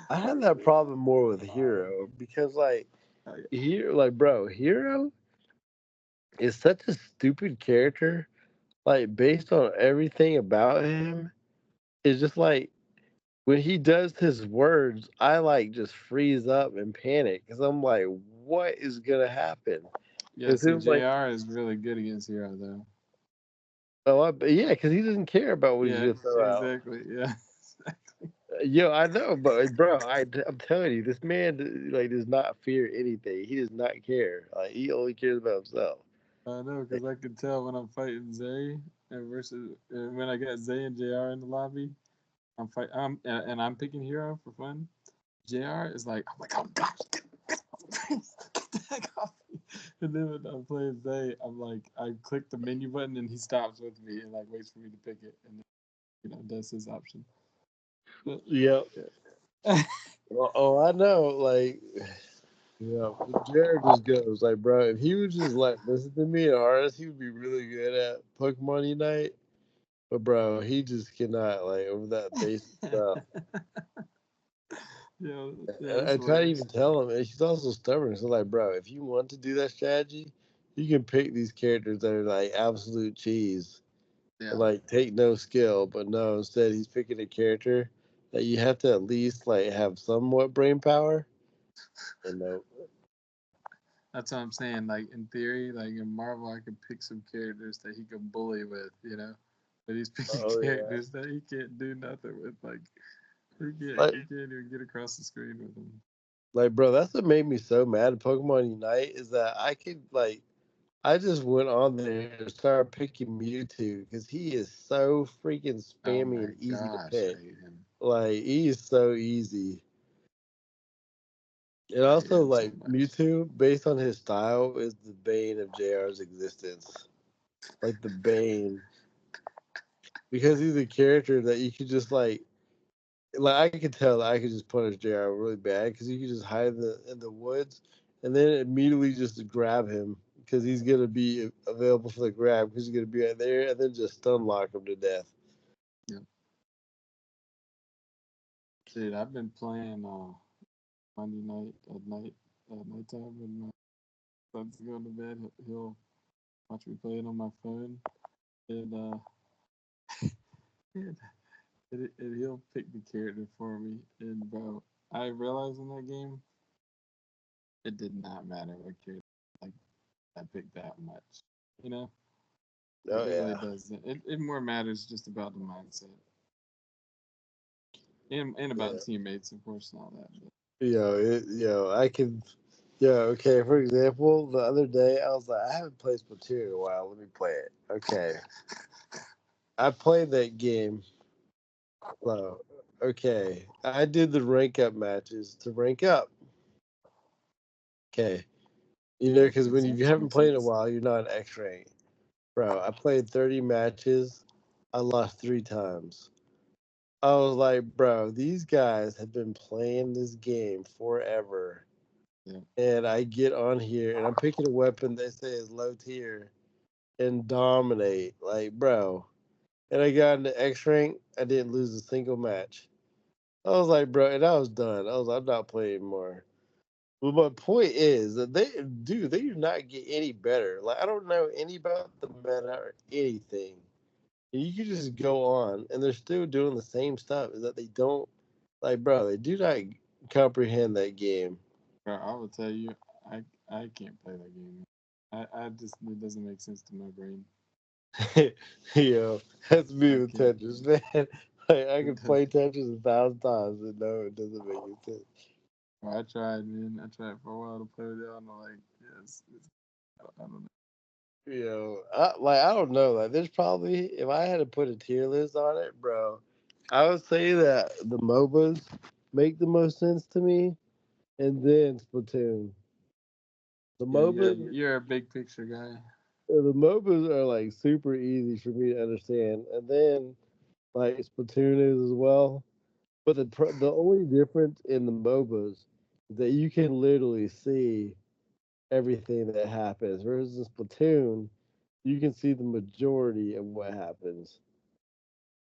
I had that problem more with Hero because, like, Oh, yeah. bro, Hero is such a stupid character. Like, based on everything about him, it's just like when he does his words, I like just freeze up and panic because I'm like, what is gonna happen? Yeah, Because see, it was like, JR is really good against Hero, though. yeah, because he doesn't care about what he's Yeah, gonna throw out. exactly. Yeah. Yo, I know, but bro, I'm telling you, this man like does not fear anything. He does not care. Like he only cares about himself. I know, Like, because I could tell when I'm fighting Zay versus when I got Zay and JR in the lobby. And I'm picking Hero for fun. JR is like, I'm like, oh gosh, get the heck off me. And then when I'm playing Zay, I'm like, I click the menu button and he stops with me and like waits for me to pick it and then, does his option. But yep. yeah. I know. Like, Jared just goes like, bro, if he would just like listen to me and artist, he would be really good at Pokemon Unite. But bro, he just cannot like over that basic stuff. Yeah, And it's I try to hilarious. even tell him, and she's also stubborn. So like, bro, if you want to do that strategy, you can pick these characters that are like absolute cheese. Yeah, Like take no skill, but no, instead he's picking a character that you have to at least like have somewhat brain power. And no, that's what I'm saying. Like in theory, like in Marvel, I could pick some characters that he could bully with. But he's picking oh yeah, characters that he can't do nothing with. Like like he can't even get across the screen with them. bro, that's what made me so mad at Pokemon Unite is that I could like I just went on there and started picking Mewtwo because he is so freaking Oh spammy my and easy to gosh, I pick. hate him. Like he is so easy. And I hate also him so like much. Mewtwo, based on his style, is the bane of JR's existence. Like the bane. Because he's a character that you could just like I could tell that I could just punish JR really bad because you could just hide in the woods and then immediately just grab him because he's gonna be available for the grab because he's gonna be right there and then just stun lock him to death. Yep. Dude, I've been playing Monday night at nighttime when my son's going to bed. He'll watch me play it on my phone, and and, and he'll pick the character for me. And bro, I realized in that game, it did not matter what character like I picked that much. You know? Oh It really yeah. does. It more matters just about the mindset and about Yeah. teammates, of course, and all that. But I can. Yeah. Okay. For example, the other day I was like, I haven't played Splatoon in a while. Let me play it. Okay. I played that game. So, okay. I did the rank up matches to rank up. Okay. Because when makes you sense. haven't Makes played in a sense. while, you're not X rank. Bro, I played 30 matches. I lost 3 times. I was like, bro, these guys have been playing this game forever. Yeah. And I get on here and I'm picking a weapon they say is low tier and dominate. Like, bro. And I got into X rank. I didn't lose a single match. I was like, bro, and I was done. I'm not playing anymore. But my point is that they do not get any better. Like, I don't know any about the meta or anything. And you can just go on, and they're still doing the same stuff. Is that they don't like, bro? They do not comprehend that game. Bro, I will tell you, I can't play that game. I just it doesn't make sense to my brain. That's me I with can't. Tetris, man. Like, I It can does. play Tetris 1,000 times, and no, it doesn't make any sense. I tried, man. I tried for a while to play with y'all, and I'm like, yes, I don't know. I don't know. Like, there's probably if I had to put a tier list on it, bro, I would say that the MOBAs make the most sense to me, and then Splatoon. The Yeah, MOBAs, you're a big picture guy. the MOBAs are like super easy for me to understand, and then like Splatoon is as well. But the only difference in the MOBAs is that you can literally see everything that happens, whereas in Splatoon, you can see the majority of what happens.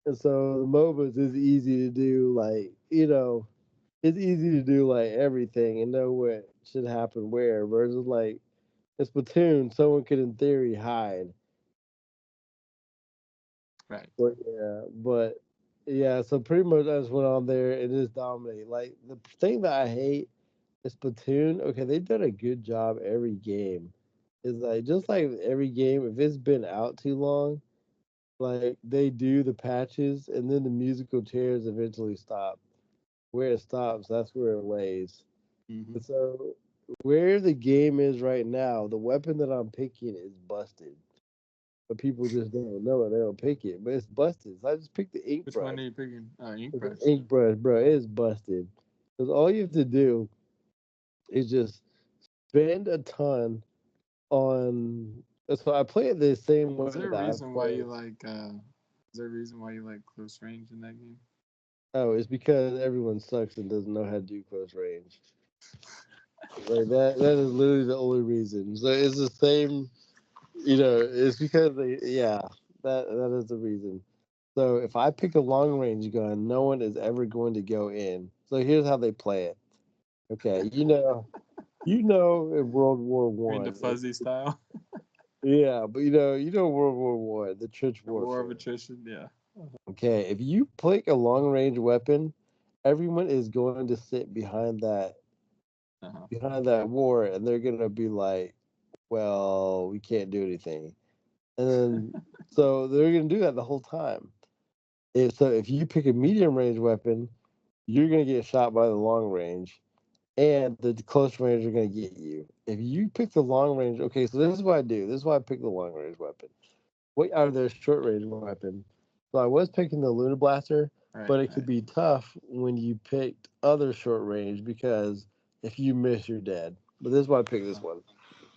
And so the MOBAs is easy to do, like, it's easy to do like everything and know what should happen where. Versus like in Splatoon, someone could in theory hide. Right. But yeah, so pretty much I just went on there and just dominate. Like the thing that I hate is Splatoon. Okay, they've done a good job every game. It's like just like every game, if it's been out too long, like they do the patches and then the musical chairs eventually stop. Where it stops, that's where it lays. Mm-hmm. And so where the game is right now, the weapon that I'm picking is busted. But people just don't know it. They don't pick it. But it's busted. So I just picked the ink Which one brush. are you picking? Ink It's an brush. ink brush, bro. It's busted. Because all you have to do is just spend a ton on. So I play it the same way Is there a that I reason why play. you like? Is there a reason why you like close range in that game? Oh, it's because everyone sucks and doesn't know how to do close range. Like that is literally the only reason. So it's the same, it's because that is the reason. So if I pick a long range gun, no one is ever going to go in. So here's how they play it. Okay, in World War You mean the One, fuzzy style? yeah, but World War One, the trench The war of warfare. attrition. Yeah. Okay, if you pick a long range weapon, everyone is going to sit Uh-huh. behind that war, and they're gonna be like, well, we can't do anything. And then, so they're going to do that the whole time. If you pick a medium range weapon, you're going to get shot by the long range, and the close range are going to get you. If you pick the long range, okay, so this is what I do. This is why I pick the long range weapon. What are their short range weapon? So I was picking the Luna Blaster, Right. but it could Right. be tough when you picked other short range because if you miss, you're dead. But this is why I picked this Uh-huh. one.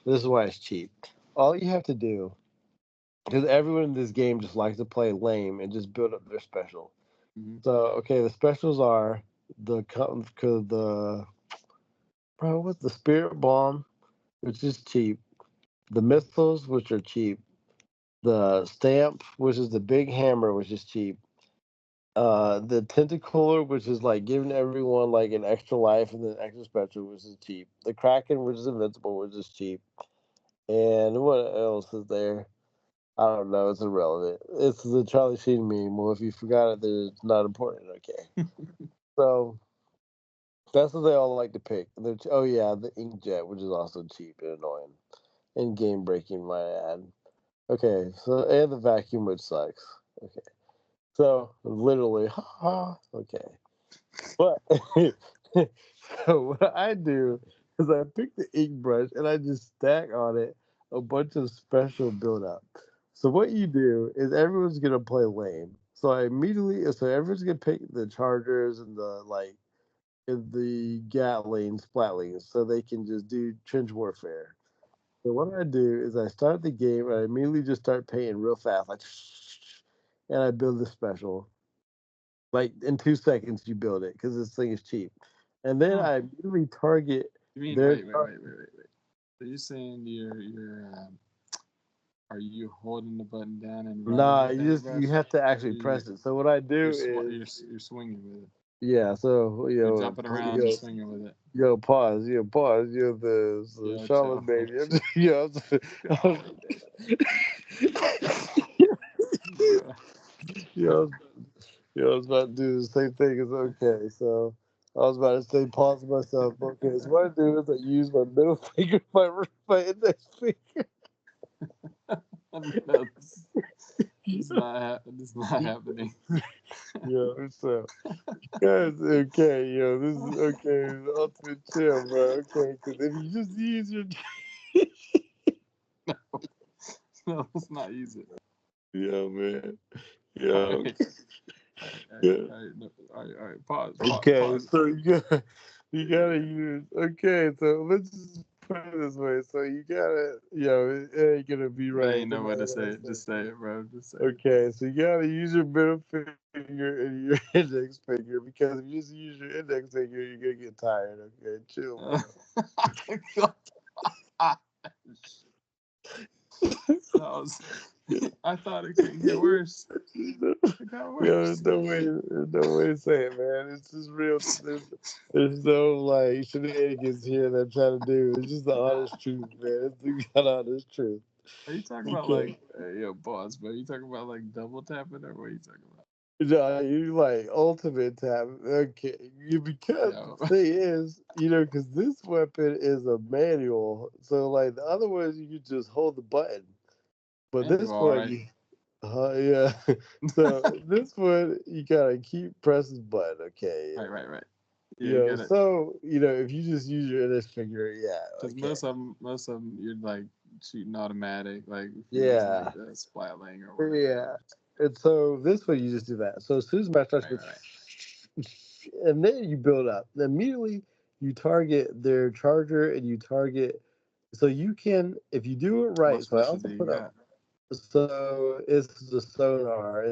This is why it's cheap. All you have to do, because everyone in this game just likes to play lame and just build up their special. Mm-hmm. So okay, the specials are the bro, what's the spirit bomb, which is cheap. The missiles, which are cheap. The stamp, which is the big hammer, which is cheap. The tentacular, which is like giving everyone like an extra life, and then extra special, which is cheap. The kraken, which is invincible, which is cheap. And what else is there? I don't know. It's irrelevant. It's the Charlie Sheen meme. Well, if you forgot it, then it's not important. Okay. So that's what they all like to pick. Oh yeah, the inkjet, which is also cheap and annoying and game breaking, might I add. Okay, so and the vacuum, which sucks. Okay, so literally, okay. But so what I do is I pick the ink brush and I just stack on it a bunch of special build up. So what you do is everyone's gonna play lane. So everyone's gonna pick the chargers and the the gatlings, splatlings, so they can just do trench warfare. So what I do is I start the game and I immediately just start painting real fast, like, and I build the special. Like in 2 seconds, you build it because this thing is cheap. And then Huh. I immediately target You mean their. wait. So you're saying are you holding the button down and running Nah, the you paintbrush, have to or actually press it. So what I do you're swinging with it? yeah. So You're jumping around and swinging with it. pause, pause, the Yo, chill, Charlemagne, chill. Bro. yo, I was about to do the same thing. It's okay. So I was about to say, pause myself. Okay, so what I do is I use my middle finger, my index finger. No, this is not happening. So guys, okay, this is okay. The ultimate chill, bro. Okay, because if you just use your, No, let's not use it. man, All yo, right, yeah. no, all right. Pause, Okay, pause. so you gotta use. Okay, so let's just put it this way. So you gotta, it ain't gonna be I right. ain't No know what matter to what I say. say. Just say it, bro. Just say it. Okay, so you gotta use your middle finger and your index finger because if you just use your index finger, you're gonna get tired. Okay, chill, That was, I thought it couldn't get worse. bro. It got There's worse. no way to say it, man. It's just real. There's no like shenanigans here that I'm trying to do. It's just the honest truth, man. It's the God honest truth. Are you talking about Okay. like, yo, boss, bro? You talking about like double tapping, or what are you talking about? No, you like ultimate tap. Okay, because Yo, the thing is, because this weapon is a manual. So like the other ones, you can just hold the button, but this manual, one, right? yeah. So this one, you gotta keep pressing button. Okay. Right. Yeah, you got it. So if you just use your index finger, yeah, Because okay, most of them, you're like shooting automatic. Like if you use like yeah, the splatling or yeah. whatever. And so this way, you just do that. So as soon as my starts with, Right. and then you build up. Immediately, you target their charger, and you target. So you can, if you do it What right. So I also specialty you put up. got? So it's the sonar.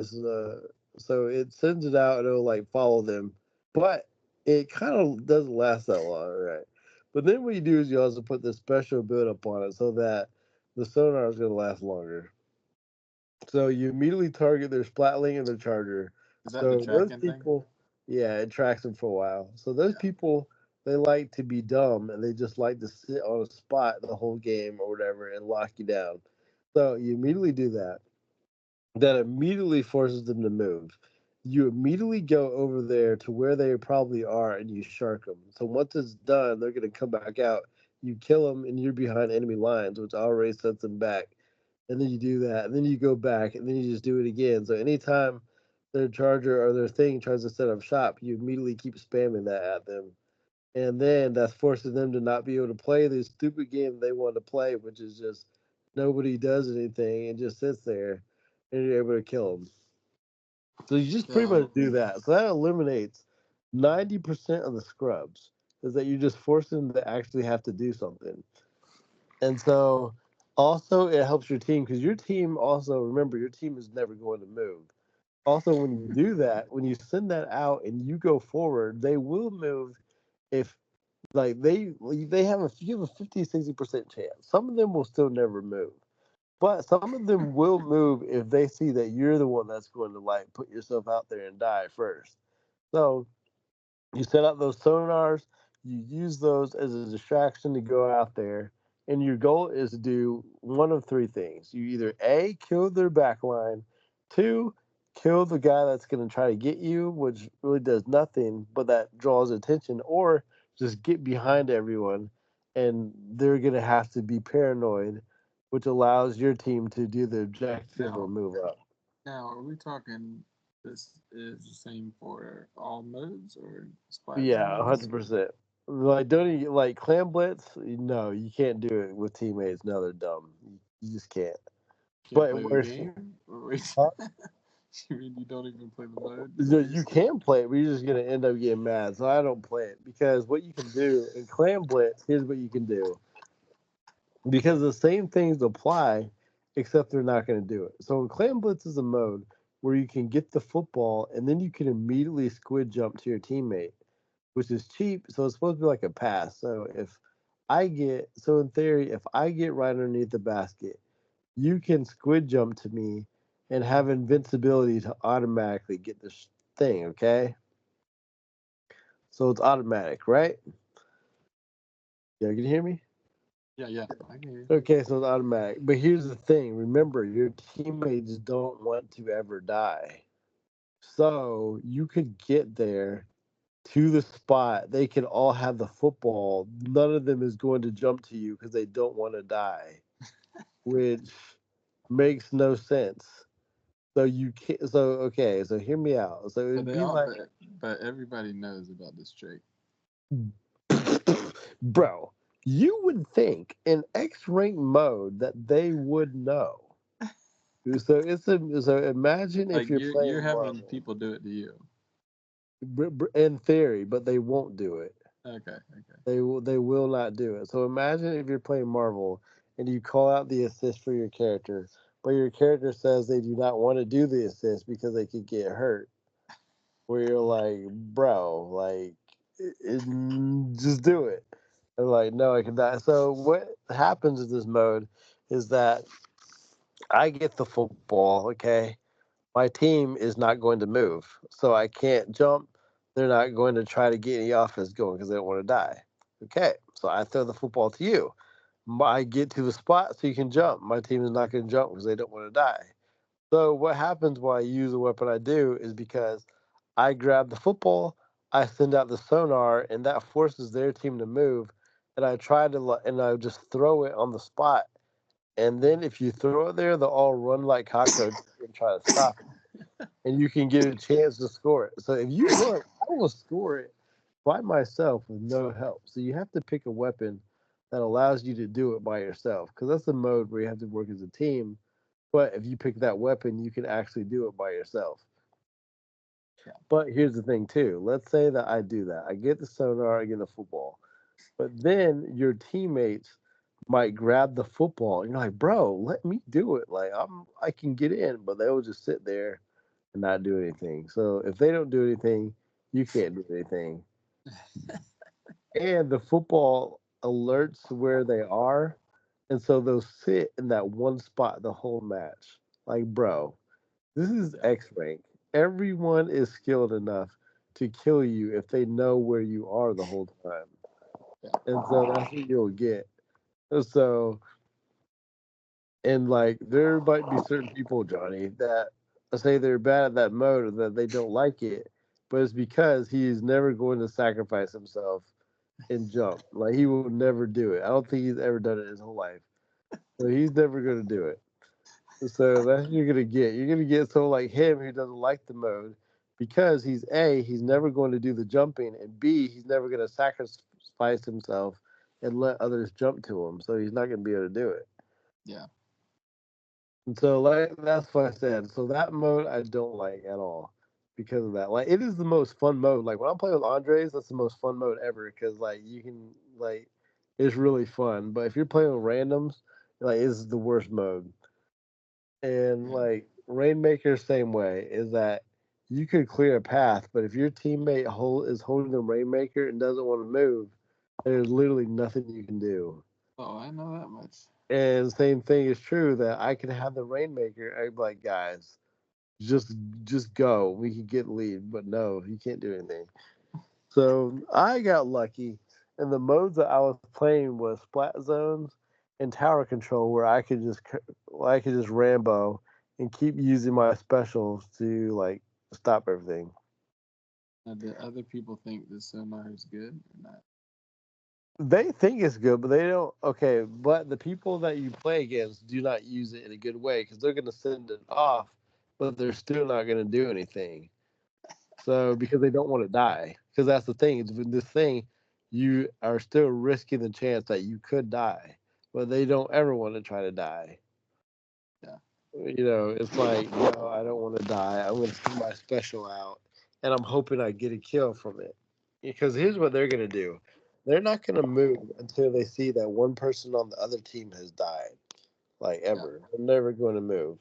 So it sends it out and it'll like follow them, but it kind of doesn't last that long, right? But then what you do is you also put this special build up on it so that the sonar is going to last longer. So you immediately target their splatling and their charger. Is that the So those tracking thing? people, yeah, it tracks them for a while. So those people, they like to be dumb and they just like to sit on a spot the whole game or whatever and lock you down. So you immediately do that. That immediately forces them to move. You immediately go over there to where they probably are and you shark them. So once it's done, they're going to come back out. You kill them and you're behind enemy lines, which already sets them back. And then you do that, and then you go back, and then you just do it again. So anytime their charger or their thing tries to set up shop, you immediately keep spamming that at them. And then that's forcing them to not be able to play this stupid game they want to play, which is just nobody does anything and just sits there, and you're able to kill them. So you just pretty Yeah. much do that. So that eliminates 90% of the scrubs, is that you're just forcing them to actually have to do something. And so also it helps your team because your team also, remember, your team is never going to move. Also, when you do that, when you send that out and you go forward, they will move if like they have a you have a 50-60% chance. Some of them will still never move. But some of them will move if they see that you're the one that's going to like put yourself out there and die first. So you set up those sonars, you use those as a distraction to go out there, and your goal is to do one of three things. You either A, kill their backline, two, kill the guy that's going to try to get you, which really does nothing, but that draws attention, or just get behind everyone, and they're going to have to be paranoid which allows your team to do the objective or Now, move up. now, are we talking this is the same for all modes or splat Yeah, zones? 100%. Like, don't you like Clam Blitz? No, you can't do it with teammates. No, they're dumb. You just can't. Can't But play the where's game? Or wait, huh? you mean you don't even play the mode? Is that No, what you're you saying? can play it, but you're just gonna end up getting mad. So I don't play it because what you can do in Clam Blitz, here's what you can do. Because the same things apply, except they're not going to do it. So in Clam Blitz is a mode where you can get the football and then you can immediately squid jump to your teammate, which is cheap. So it's supposed to be like a pass. So so in theory, if I get right underneath the basket, you can squid jump to me and have invincibility to automatically get this thing. Okay, so it's automatic, right? Yeah, you can hear me. Yeah, yeah, I can hear you. Okay, so it's automatic. But here's the thing: remember, your teammates don't want to ever die. So you could get there to the spot. They can all have the football. None of them is going to jump to you because they don't want to die, which makes no sense. So you can't. So okay. So hear me out. So But it'd they be all, like, but everybody knows about this trick. bro, you would think in X rank mode that they would know. So imagine if Like you're you're playing having Marvel, people do it to you. in theory, but they won't do it. Okay, okay. They will not do it. So imagine if you're playing Marvel and you call out the assist for your character, but your character says they do not want to do the assist because they could get hurt. Where you're like, bro, like, just do it. They're like, no, I cannot. So what happens in this mode is that I get the football, okay? My team is not going to move. So I can't jump. They're not going to try to get any offense going because they don't want to die. Okay, so I throw the football to you. I get to the spot so you can jump. My team is not going to jump because they don't want to die. So what happens when I use the weapon I do is because I grab the football, I send out the sonar, and that forces their team to move. And I try to, and I just throw it on the spot. And then if you throw it there, they'll all run like cockroaches and try to stop it, and you can get a chance to score it. So if you look, I will score it by myself with no help. So you have to pick a weapon that allows you to do it by yourself, because that's the mode where you have to work as a team. But if you pick that weapon, you can actually do it by yourself. Yeah. But here's the thing too. Let's say that I do that. I get the sonar, I get the football. But then your teammates might grab the football and you're like, bro, let me do it. Like I can get in, but they'll just sit there and not do anything. So if they don't do anything, you can't do anything. And the football alerts where they are, and so they'll sit in that one spot the whole match. Like, bro, this is Yeah, X rank. Everyone is skilled enough to kill you if they know where you are the whole time. yeah. And so that's what you'll get. So, and like, there might be certain people, Johnny, that say they're bad at that mode or that they don't like it, but it's because he's never going to sacrifice himself and jump. Like, he will never do it. I don't think he's ever done it his whole life. So he's never going to do it. So that's what you're gonna get. You're gonna get someone like him who doesn't like the mode because he's never going to do the jumping, and B, he's never gonna sacrifice himself and let others jump to him. So he's not gonna be able to do it. Yeah. And so like that's what I said. So that mode I don't like at all because of that. Like it is the most fun mode. Like when I'm playing with Andres, that's the most fun mode ever because like you can like it's really fun. But if you're playing with randoms, like it's the worst mode. And Yeah. like Rainmaker, same way, is that you could clear a path, but if your teammate is holding the Rainmaker and doesn't want to move, there's literally nothing you can do. Oh, I know that much. And same thing is true that I can have the Rainmaker. I'd be like, guys, just just go. We can get lead, but no, you can't do anything. So I got lucky, and the modes that I was playing was splat zones and tower control, where I could just Rambo and keep using my specials to like stop everything. Do other people think the sonar is good or not? They think it's good, but they don't. Okay, but the people that you play against do not use it in a good way because they're going to send it off, but they're still not going to do anything. So because they don't want to die, because that's the thing. Is with this thing, you are still risking the chance that you could die, but they don't ever want to try to die. Yeah. It's like, no, I don't want to die. I'm going to send my special out, and I'm hoping I get a kill from it. Because here's what they're going to do. They're not going to move until they see that one person on the other team has died, like Yeah. ever. They're never going to move.